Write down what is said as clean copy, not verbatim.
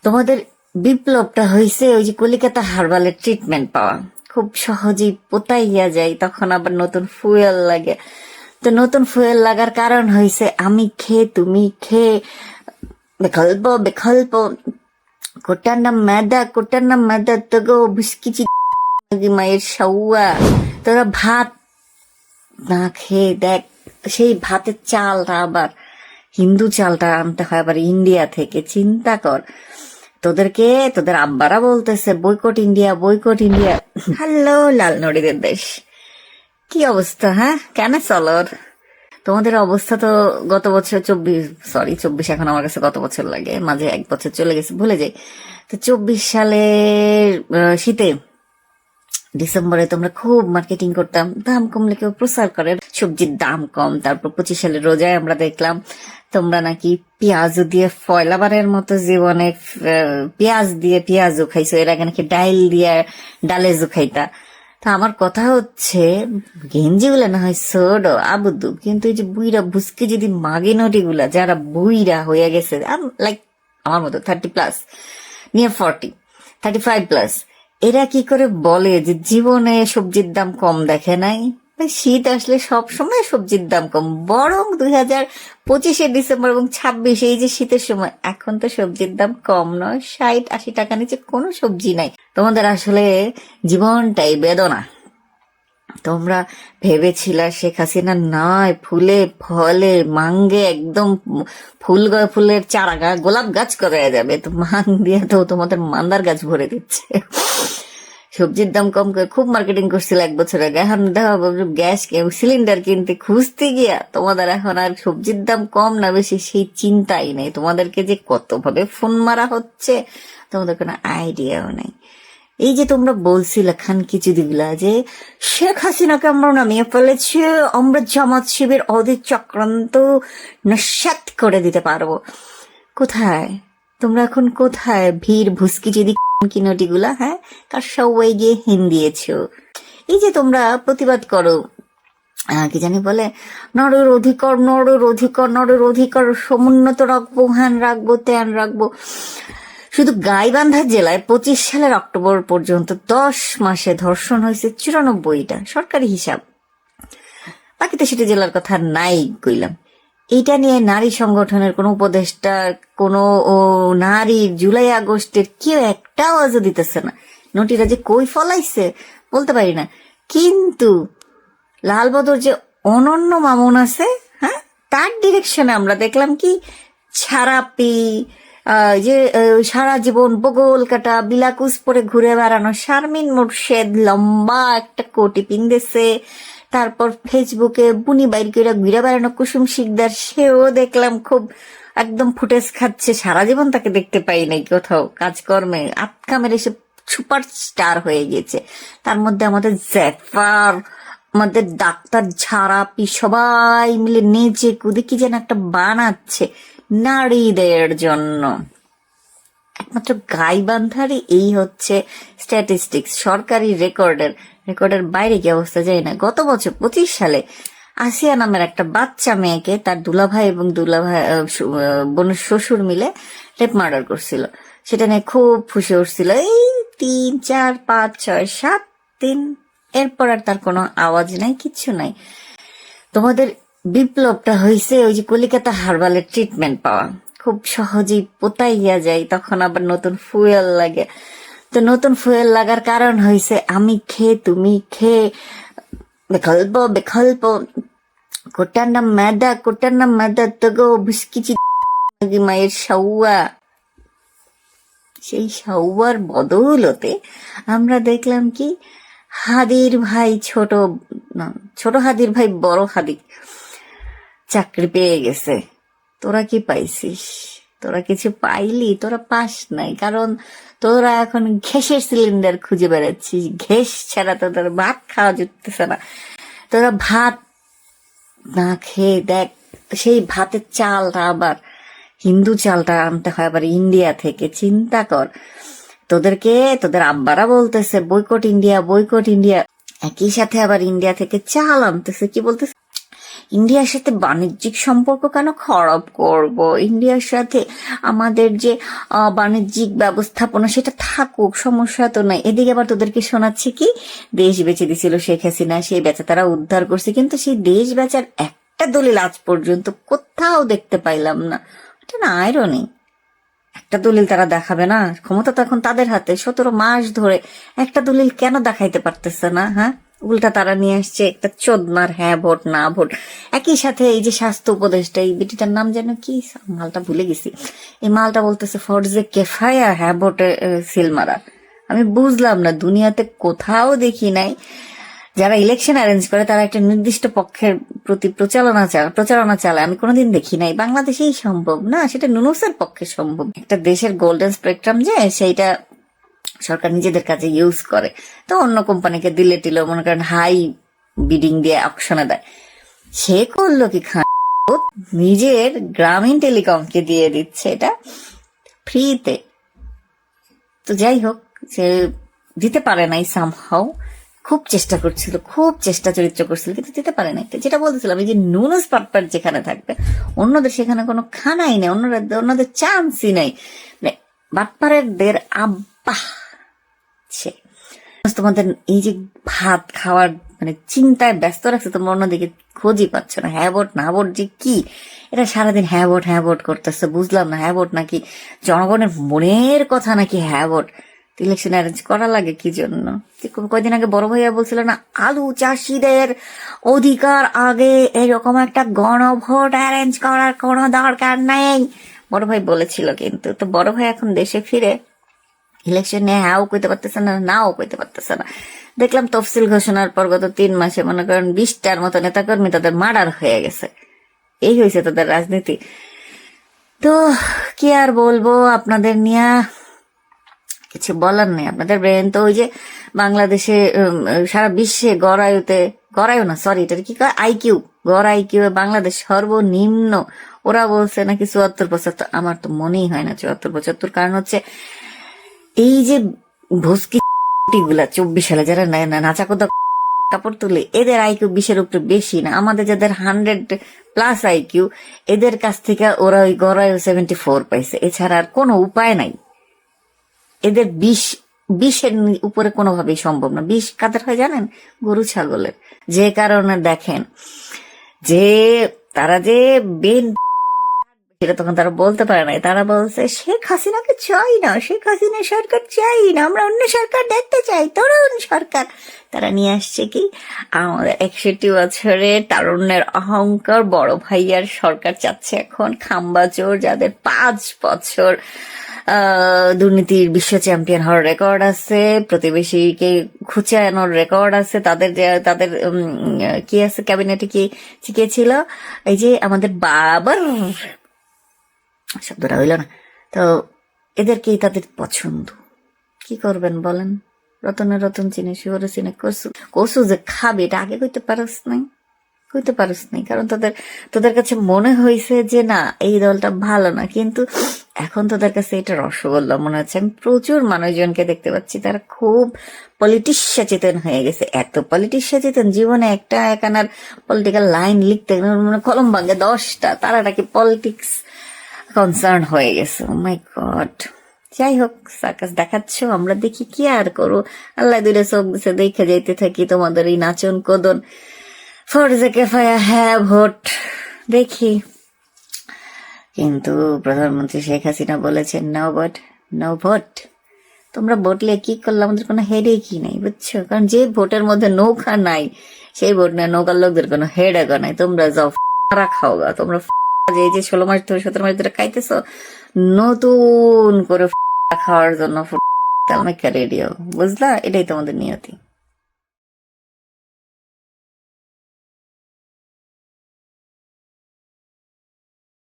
তোমাদের বিপ্লবটা হয়েছে ওই যে কলিকাতা হারবালের ট্রিটমেন্ট পাওয়া খুব সহজেই পোতাইয়া যায়, তখন আবার নতুন ফুয়েল লাগে। তো নতুন ফুয়েল লাগার কারণ হয়েছে আমি খেয়ে তুমি খেয়ে বিকল্প বিকল্প কোটার নাম মেদা তো গো বুসকিচি মায়ের সাউয়া। তোরা ভাত না খেয়ে দেখ, সেই ভাতের চালটা আবার হিন্দু চালটা আনতে হয় আবার ইন্ডিয়া থেকে। চিন্তা কর, তোদের আব্বারা বলতেছে boycott India boycott India. Hello লাল নড়িদের দেশ, কি অবস্থা? হ্যাঁ, কেন চলর? তোমাদের অবস্থা তো গত বছর 24 এখন আমার কাছে গত বছর লাগে, মাঝে এক বছর চলে গেছে ভুলে যাই। তো 24 সালের শীতে ডিসেম্বরে তোমরা খুব মার্কেটিং করতাম, দাম কমলে কেউ প্রচার করে সবজির দাম কম। তারপর 25 সালের রোজায় আমরা দেখলাম তোমরা নাকি পেঁয়াজও দিয়ে ফয়লাবারের মতো জীবনে পেঁয়াজ দিয়ে পেঁয়াজও খাইছো, এর আগে নাকি ডালেজও খাইতা। তা আমার কথা হচ্ছে, গেঞ্জি গুলা না হয় ছোট আবুদু, কিন্তু এই যে বুইরা বুসকে যদি মাগিনটি গুলা যারা বুইরা হয়ে গেছে, লাইক আমার মতো 30+ নিয়ে 35+, এরা কি করে বলে যে জীবনে সবজির দাম কম দেখে নাই? শীত আসলে সব সময় সবজির দাম কম, বরং 2025 ডিসেম্বর এবং 26 এই যে শীতের সময়, এখন তো সবজির দাম কম নয়, 60-80 টাকা নিচে কোনো সবজি নাই। তোমাদের আসলে জীবনটাই বেদনা। তোমরা ভেবেছিলা শেখ হাসিনা নয়, ফুলে ফলে মাঙ্গে একদম ফুলের চারা গোলাপ গাছ করে যাবে, তো মাং দিয়ে তো তোমাদের মান্দার গাছ ভরে দিচ্ছে। সবজির দাম কম করে খুব মার্কেটিং করছিল এক বছর আগে, এখন দেখো গ্যাস সিলিন্ডার কিনতে খুঁজতে গিয়া তোমাদের এখন আর সবজির দাম কম না বেশি সেই চিন্তাই নেই। তোমাদেরকে যে কত ভাবে ফোন মারা হচ্ছে তোমাদের কোনো আইডিয়াও নেই। এই যে তোমরা বলছিলে খানকি চুদিগুলা যে শেখ হাসিনাকে আমরা নামিয়ে ফেলেছি, আমরা জামাত শিবির ওদের চক্রান্ত নস্যাৎ করে দিতে পারবো, কোথায় তোমরা এখন? কোথায় ভিড় ভুসকি যদি কিনটি গুলা? হ্যাঁ, কার সবাই গিয়ে হিন্দিয়েছ। এই যে তোমরা প্রতিবাদ করো, কি জানি বলে, নরের অধিকার নরের অধিকার নরের অধিকার সমুন্নত রাখবো, হ্যান রাখবো ত্যান রাখবো। শুধু গাইবান্ধা জেলায় 25 সালের অক্টোবর পর্যন্ত 10 মাসে ধর্ষণ হয়েছে 94টা, সরকারি হিসাব। বাকিতে সেটা জেলার কথা নাই কইলাম। এইটা নিয়ে নারী সংগঠনের কোন উপদেষ্টা, কোন নারী জুলাই আগস্টের কেউ একটা আওয়াজও দিতেছে না। নটিরা যে কই ফলাইছে বলতে পারি না, কিন্তু লালবদর যে অনন্য মামুন আছে, হ্যাঁ, তার ডিরেকশনে আমরা দেখলাম কি ছাড়াপি, যে সারা জীবন বগল কাটা বিলাকুস পরে ঘুরে বেড়ানো শারমিন মুর্শেদ লম্বা একটা কোটি পিন্দেছে। তারপর ফেসবুকে বুনি বাইর করে ঘুরে বেড়ানো কুসুম শিকদার, সেও দেখলাম খুব একদম ফুটেজ খাচ্ছে। সারা জীবন তাকে দেখতে পাই নাই কোথাও কাজকর্মে, আটকা মেরে সে সুপার স্টার হয়ে গেছে। তার মধ্যে আমাদের জ্যাফার, আমাদের ডাক্তার ঝাড়াপি সবাই মিলে নেচে কুদে কি যেন একটা বানাচ্ছে নারীদের জন্য। একমাত্র গাইবান্ধারই এই হচ্ছে স্ট্যাটিস্টিক্স, সরকারি রেকর্ডের বাইরে কি অবস্থা যায় না। গত বছর 25 সালে আসিয়া নামের একটা বাচ্চা মেয়েকে তার দুলাভাই এবং বোনের শ্বশুর মিলে রেপ মার্ডার করছিল। সেটা নিয়ে খুব ফুসে উঠছিল এই 3, 4, 5, 6, 7 দিন। এরপর আর তার কোনো আওয়াজ নাই, কিচ্ছু নাই। তোমাদের বিপ্লবটা হয়েছে ওই যে কলিকাতা হারবালের ট্রিটমেন্ট পাওয়া খুব সহজেই পোতাইয়া যায়, তখন আবার নতুন ফুয়েল লাগে। তো নতুন ফুয়েল লাগার কারণ হয়েছে আমি খেয়ে তুমি খেয়ে বিকল্প বিকল্প কোটার নাম মেদা তো গো বুসকিচি মায়ের সাউয়া। সেই সাউয়ার বদৌলতে আমরা দেখলাম কি হাদির ভাই ছোট হাদির ভাই বড় হাদি চাকরি পেয়ে গেছে। তোরা কি পাইছিস? তোরা কিছু পাইলি? তোরা পাস নাই, কারণ তোরা এখন গ্যাসের সিলিন্ডার খুঁজে বেড়াচ্ছিস। গ্যাস ছাড়া তোদের ভাত খাওয়া জুটতেছে না। তোরা ভাত না খেয়ে দেখ, সেই ভাতের চালটা আবার হিন্দু চালটা আনতে হয় আবার ইন্ডিয়া থেকে। চিন্তা কর, তোদের আব্বারা বলতেছে বয়কট ইন্ডিয়া বয়কট ইন্ডিয়া, একই সাথে আবার ইন্ডিয়া থেকে চাল আনতেছে। কি বলতেছে? ইন্ডিয়ার সাথে বাণিজ্যিক সম্পর্ক কেন খারাপ করব? ইন্ডিয়ার সাথে আমাদের যে বাণিজ্যিক ব্যবস্থাপনা সেটা থাকুক, সমস্যা তো নাই। এদিকে আবার তোদেরকে শোনাচ্ছে কি দেশ বেচে দিছিল শেখ হাসিনা, সেই বেচা তারা উদ্ধার করছে, কিন্তু সেই দেশ বেচার একটা দলিল আজ পর্যন্ত কোথাও দেখতে পাইলাম না। এটা না আইরনি? একটা দলিল তারা দেখাবে না? ক্ষমতা তো এখন তাদের হাতে, 17 মাস ধরে একটা দলিল কেন দেখাইতে পারতেছে না? হ্যাঁ, উল্টা তারা নিয়ে আসছে একটা চোদনার হ্যাঁ ভোট না ভোট। একই সাথে এই যে স্বাস্থ্য উপদেষ্টা, এই বেটিটার নাম যেন কি, মালটা ভুলে গেছি, এই মালটা বলতেছে ফরজে কেফায়া হ্যাঁ ভোটে সিল মারা। আমি বুঝলাম না, দুনিয়াতে কোথাও দেখি নাই যারা ইলেকশন অ্যারেঞ্জ করে তারা একটা নির্দিষ্ট পক্ষের প্রতি প্রচারণা চালায়। আমি কোনোদিন দেখি নাই। বাংলাদেশেই সম্ভব না, সেটা নুনুসের পক্ষে সম্ভব। একটা দেশের গোল্ডেন স্পেকট্রাম যে সেইটা সরকার নিজেদের কাছে ইউজ করে, তো অন্য কোম্পানিকে দিলে টিল, মনে করেন হাই বিডিং দিয়ে অকশনে দেয়। সে করলো কি, নিজের গ্রামীণ টেলিকমকে দিয়ে দিচ্ছে এটা ফ্রিতে। তো যাই হোক, সে দিতে পারে নাই সামহাও, খুব চেষ্টা করছিল, খুব চেষ্টা চরিত্র করছিল, কিন্তু দিতে পারে নাই। যেটা বলতেছিলাম, এই যে নুনুস পাটপাট যেখানে থাকবে, অন্যদের সেখানে কোনো খানাই নেই, অন্যদের চান্সই নাই। মানে বাটপারের দের আব্বা তোমাদের এই যে ভাত খাওয়ার মানে চিন্তায় ব্যস্ত রাখছে, তোমরা অন্যদিকে খোঁজই পাচ্ছ না। হ্যাঁ ভোট না ভোট যে কি, এটা সারাদিন হ্যাঁ ভোট করতেছে। বুঝলাম না, হ্যাঁ ভোট নাকি জনগণের মনের কথা নাকি হ্যাঁ ভোট? ইলেকশন অ্যারেঞ্জ করা লাগে কি জন্য? কয়দিন আগে বড় ভাইয়া বলছিল না, আলু চাষিদের অধিকার আগে এরকম একটা গণভোট অ্যারেঞ্জ করার কোনো দরকার নেই, বড় ভাই বলেছিল। কিন্তু তো বড় ভাই এখন দেশে ফিরে ইলেকশন নিয়ে হ্যাঁও কইতে পারতেছে না, নাও কইতে পারতেছে না। দেখলাম তফসিল ঘোষণার পর গত 3 মাসে মনে করেন 20টার মতো নেতাকর্মী তাদের মার্ডার হয়ে গেছে। এই হয়েছে তাদের রাজনীতি। তো কি আর বলবো, আপনাদের নিয়ে কিছু বলার নেই। আপনাদের ব্রেন তো ওই যে বাংলাদেশে সারা বিশ্বে গড়ায়ু না, সরি, এটা কি কয়, আইকিউ, গড় আইকিউ বাংলাদেশ সর্বনিম্ন। ওরা বলছে নাকি 74-75, আমার তো মনেই হয় না 74-75। কারণ হচ্ছে এই যে ভুসকি গুলা 24 সালে যারা নাচাকোদা কাপড় তুলে, এদের আইকিউ 20-এর উপরে বেশি না। আমাদের যাদের 100+ আইকিউ, এদের কাছ থেকে ওরা ওই গড়ায় 74 পাইছে, এছাড়া আর কোনো উপায় নাই। এদের 20-এর উপরে কোনোভাবেই সম্ভব না। 20 কাদের হয় জানেন? গরু ছাগলের। যে কারণে দেখেন যে তারা যে সেটা তখন তারা বলতে পারে নাই। তারা বলছে শেখ হাসিনাকে চাই না, শেখ হাসিনা সরকার চাই না, আমরা অন্য সরকার দেখতে চাই, তরুণ সরকার। তারা নিয়ে আসছে কি, আমাদের 61 বছরের তারুণ্যের অহংকার বড় ভাইয়ার সরকার চাচ্ছে এখন। খাম্বাচোর যাদের 5 বছর দুর্নীতির বিশ্ব চ্যাম্পিয়ন হওয়ার রেকর্ড আছে, প্রতিবেশীকে খুঁচানোর রেকর্ড আছে, তাদের কি আছে ক্যাবিনেটে, কি শিখিয়েছিল, এই যে আমাদের বাবার শব্দটা হইল না। তো এদেরকেই তাদের পছন্দ। কি করবেন বলেন? রতন চিনে শিহরে চিনে কসু যে খাবে, এটা আগে কইতে পারস নাই, কারণ তোদের কাছে মনে হয়েছে যে না এই দলটা ভালো না, কিন্তু এখন তোদের কাছে এটা রসগোল্লা মনে হচ্ছে। আমি প্রচুর মানুষজনকে দেখতে পাচ্ছি তারা খুব পলিটিক্স সচেতন হয়ে গেছে। এত পলিটিক্স সচেতন, জীবনে একটা একানার পলিটিক্যাল লাইন লিখতে মানে কলম ভাঙে 10টা, তারা নাকি পলিটিক্স কনসার্ন হয়ে গেছে। ও মাই গড। যাই হোক, সার্কাস দেখাচ্ছ, আমরা দেখি, কি আর করো। আল্লাহ দিলে চোখ দিছে, দেখে যাইতে থাকি তোমাদের এই নাচন কোদন। ফরজে কেফায়া হ্যাঁ ভোট দেখি। কিন্তু প্রধানমন্ত্রী শেখ হাসিনা বলেছেন নো ভোট। তোমরা ভোটলে কি করলে, আমাদের কোনো হেডে কি নাই, বুঝছো? কারণ যে ভোটের মধ্যে নৌকা নাই, সেই ভোট নেয় নৌকার লোকদের কোনো হেডেগো নাই। তোমরা যাও খাও গা, তোমরা যে 16 মাস ধরে 17 মাস ধরে খাইতেছ, নতুন করে খাওয়ার জন্য রেডিও, বুঝলা? এটাই তোমাদের নিয়তি।